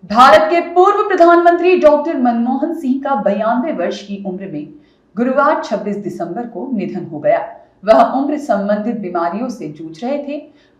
भारत के पूर्व प्रधानमंत्री डॉक्टर मनमोहन सिंह का 92 वर्ष की उम्र में गुरुवार 26 दिसंबर को निधन हो गया। वह उम्र संबंधित बीमारियों से जूझ रहे थे।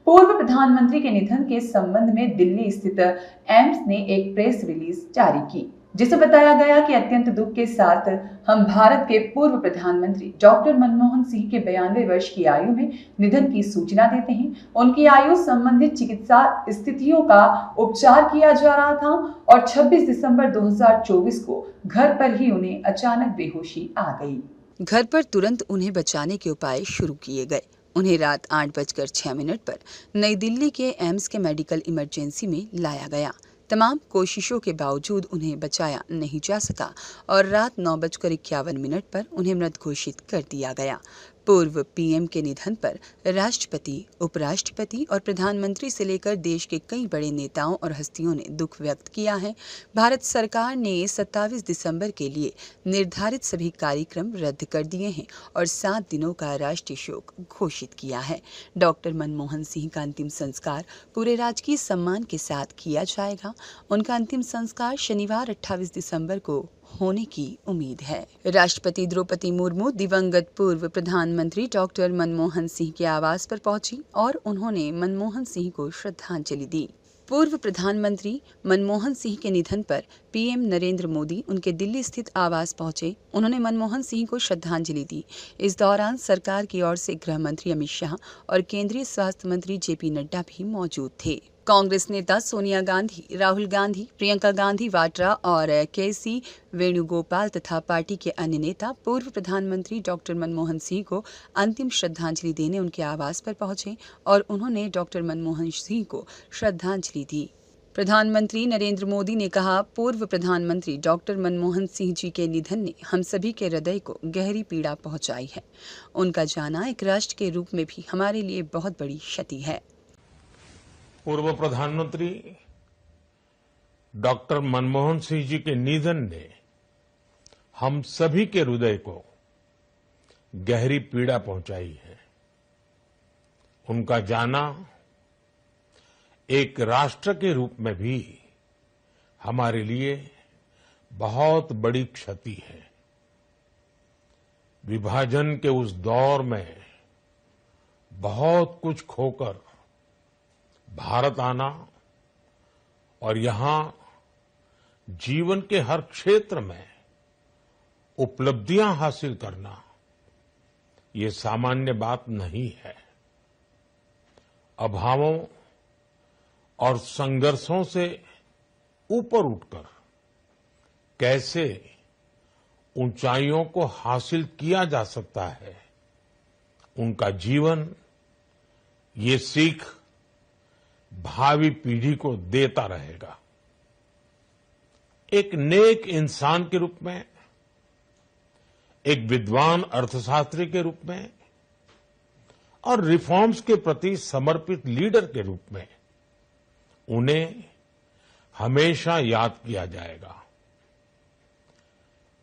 पूर्व प्रधानमंत्री के निधन के संबंध में दिल्ली स्थित एम्स ने एक प्रेस रिलीज जारी की, जिसे बताया गया कि अत्यंत दुख के साथ हम भारत के पूर्व प्रधानमंत्री डॉक्टर मनमोहन सिंह के 92 वर्ष की आयु में निधन की सूचना देते हैं। उनकी आयु संबंधित चिकित्सा स्थितियों का उपचार किया जा रहा था और 26 दिसंबर 2024 को घर पर ही उन्हें अचानक बेहोशी आ गई। घर पर तुरंत उन्हें बचाने के उपाय शुरू किए गए। उन्हें रात 8:06 पर नई दिल्ली के एम्स के मेडिकल इमरजेंसी में लाया गया। तमाम कोशिशों के बावजूद उन्हें बचाया नहीं जा सका और रात 9:51 पर उन्हें मृत घोषित कर दिया गया। पूर्व पीएम के निधन पर राष्ट्रपति, उपराष्ट्रपति और प्रधानमंत्री से लेकर देश के कई बड़े नेताओं और हस्तियों ने दुख व्यक्त किया है। भारत सरकार ने 27 दिसंबर के लिए निर्धारित सभी कार्यक्रम रद्द कर दिए हैं और 7 दिनों का राष्ट्रीय शोक घोषित किया है। डॉक्टर मनमोहन सिंह का अंतिम संस्कार पूरे राजकीय सम्मान के साथ किया जाएगा। उनका अंतिम संस्कार शनिवार 28 दिसंबर को होने की उम्मीद है। राष्ट्रपति द्रौपदी मुर्मू दिवंगत पूर्व प्रधानमंत्री डॉक्टर मनमोहन सिंह के आवास पर पहुंची और उन्होंने मनमोहन सिंह को श्रद्धांजलि दी। पूर्व प्रधानमंत्री मनमोहन सिंह के निधन पर पीएम नरेंद्र मोदी उनके दिल्ली स्थित आवास पहुंचे। उन्होंने मनमोहन सिंह को श्रद्धांजलि दी। इस दौरान सरकार की ओर से गृह मंत्री अमित शाह और केंद्रीय स्वास्थ्य मंत्री जेपी नड्डा भी मौजूद थे। कांग्रेस नेता सोनिया गांधी, राहुल गांधी, प्रियंका गांधी वाड्रा और केसी वेणुगोपाल तथा पार्टी के अन्य नेता पूर्व प्रधानमंत्री डॉक्टर मनमोहन सिंह को अंतिम श्रद्धांजलि देने उनके आवास पर पहुंचे और उन्होंने डॉक्टर मनमोहन सिंह को श्रद्धांजलि दी। प्रधानमंत्री नरेंद्र मोदी ने कहा, पूर्व प्रधानमंत्री डॉक्टर मनमोहन सिंह जी के निधन ने हम सभी के हृदय को गहरी पीड़ा पहुंचाई है। उनका जाना एक राष्ट्र के रूप में भी हमारे लिए बहुत बड़ी क्षति है। पूर्व प्रधानमंत्री डॉक्टर मनमोहन सिंह जी के निधन ने हम सभी के हृदय को गहरी पीड़ा पहुंचाई है। उनका जाना एक राष्ट्र के रूप में भी हमारे लिए बहुत बड़ी क्षति है। विभाजन के उस दौर में बहुत कुछ खोकर भारत आना और यहां जीवन के हर क्षेत्र में उपलब्धियां हासिल करना, ये सामान्य बात नहीं है। अभावों और संघर्षों से ऊपर उठकर कैसे ऊंचाइयों को हासिल किया जा सकता है, उनका जीवन ये सीख भावी पीढ़ी को देता रहेगा। एक नेक इंसान के रूप में, एक विद्वान अर्थशास्त्री के रूप में और रिफॉर्म्स के प्रति समर्पित लीडर के रूप में उन्हें हमेशा याद किया जाएगा।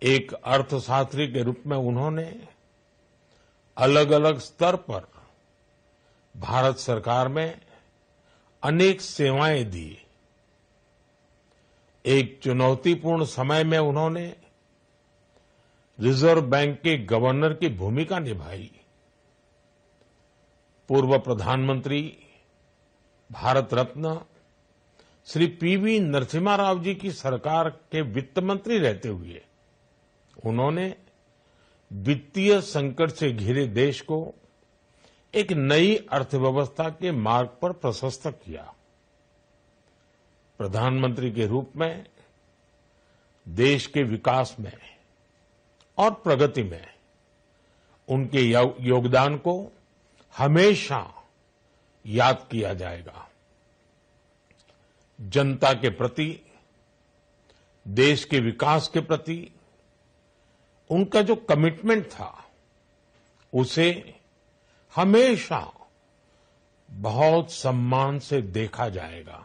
एक अर्थशास्त्री के रूप में उन्होंने अलग अलग स्तर पर भारत सरकार में अनेक सेवाएं दी। एक चुनौतीपूर्ण समय में उन्होंने रिजर्व बैंक के गवर्नर की भूमिका निभाई। पूर्व प्रधानमंत्री भारत रत्न श्री पीवी नरसिम्हा राव जी की सरकार के वित्त मंत्री रहते हुए उन्होंने वित्तीय संकट से घिरे देश को एक नई अर्थव्यवस्था के मार्ग पर प्रशस्त किया। प्रधानमंत्री के रूप में देश के विकास में और प्रगति में उनके योगदान को हमेशा याद किया जाएगा। जनता के प्रति, देश के विकास के प्रति उनका जो कमिटमेंट था, उसे हमेशा बहुत सम्मान से देखा जाएगा।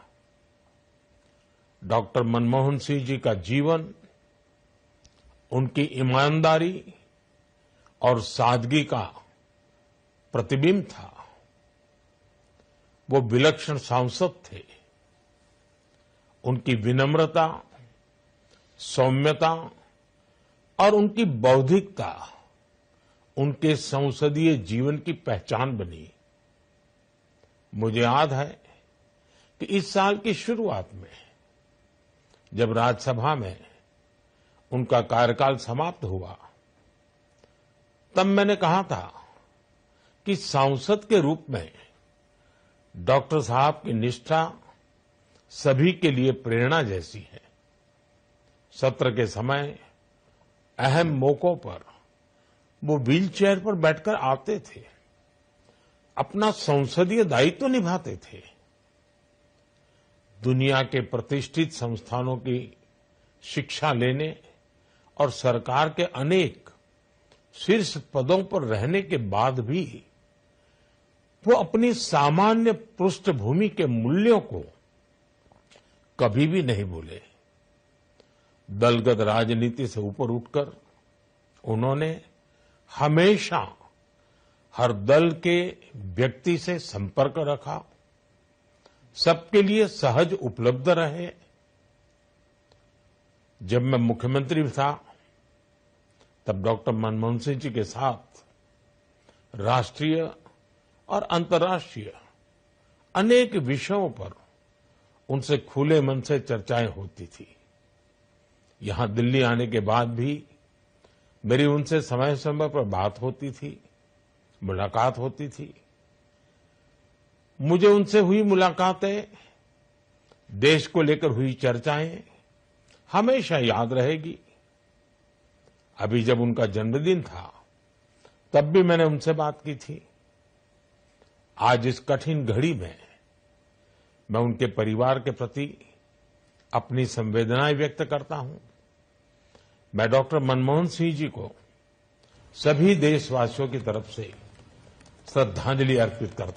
डॉक्टर मनमोहन सिंह जी का जीवन उनकी ईमानदारी और सादगी का प्रतिबिंब था। वो विलक्षण सांसद थे उनकी विनम्रता, सौम्यता और उनकी बौद्धिकता उनके संसदीय जीवन की पहचान बनी। मुझे याद है कि इस साल की शुरुआत में जब राज्यसभा में उनका कार्यकाल समाप्त हुआ, तब मैंने कहा था कि सांसद के रूप में डॉक्टर साहब की निष्ठा सभी के लिए प्रेरणा जैसी है। सत्र के समय अहम मौकों पर वो व्हीलचेयर पर बैठकर आते थे, अपना संसदीय दायित्व निभाते थे। दुनिया के प्रतिष्ठित संस्थानों की शिक्षा लेने और सरकार के अनेक शीर्ष पदों पर रहने के बाद भी वो अपनी सामान्य पृष्ठभूमि के मूल्यों को कभी भी नहीं भूले। दलगत राजनीति से ऊपर उठकर उन्होंने हमेशा हर दल के व्यक्ति से संपर्क रखा, सबके लिए सहज उपलब्ध रहे। जब मैं मुख्यमंत्री था तब डॉक्टर मनमोहन सिंह जी के साथ राष्ट्रीय और अंतर्राष्ट्रीय अनेक विषयों पर उनसे खुले मन से चर्चाएं होती थी। यहां दिल्ली आने के बाद भी मेरी उनसे समय समय पर बात होती थी, मुलाकात होती थी। मुझे उनसे हुई मुलाकातें, देश को लेकर हुई चर्चाएं हमेशा याद रहेगी। अभी जब उनका जन्मदिन था तब भी मैंने उनसे बात की थी। आज इस कठिन घड़ी में मैं उनके परिवार के प्रति अपनी संवेदनाएं व्यक्त करता हूं। मैं डॉक्टर मनमोहन सिंह जी को सभी देशवासियों की तरफ से श्रद्धांजलि अर्पित करता हूं।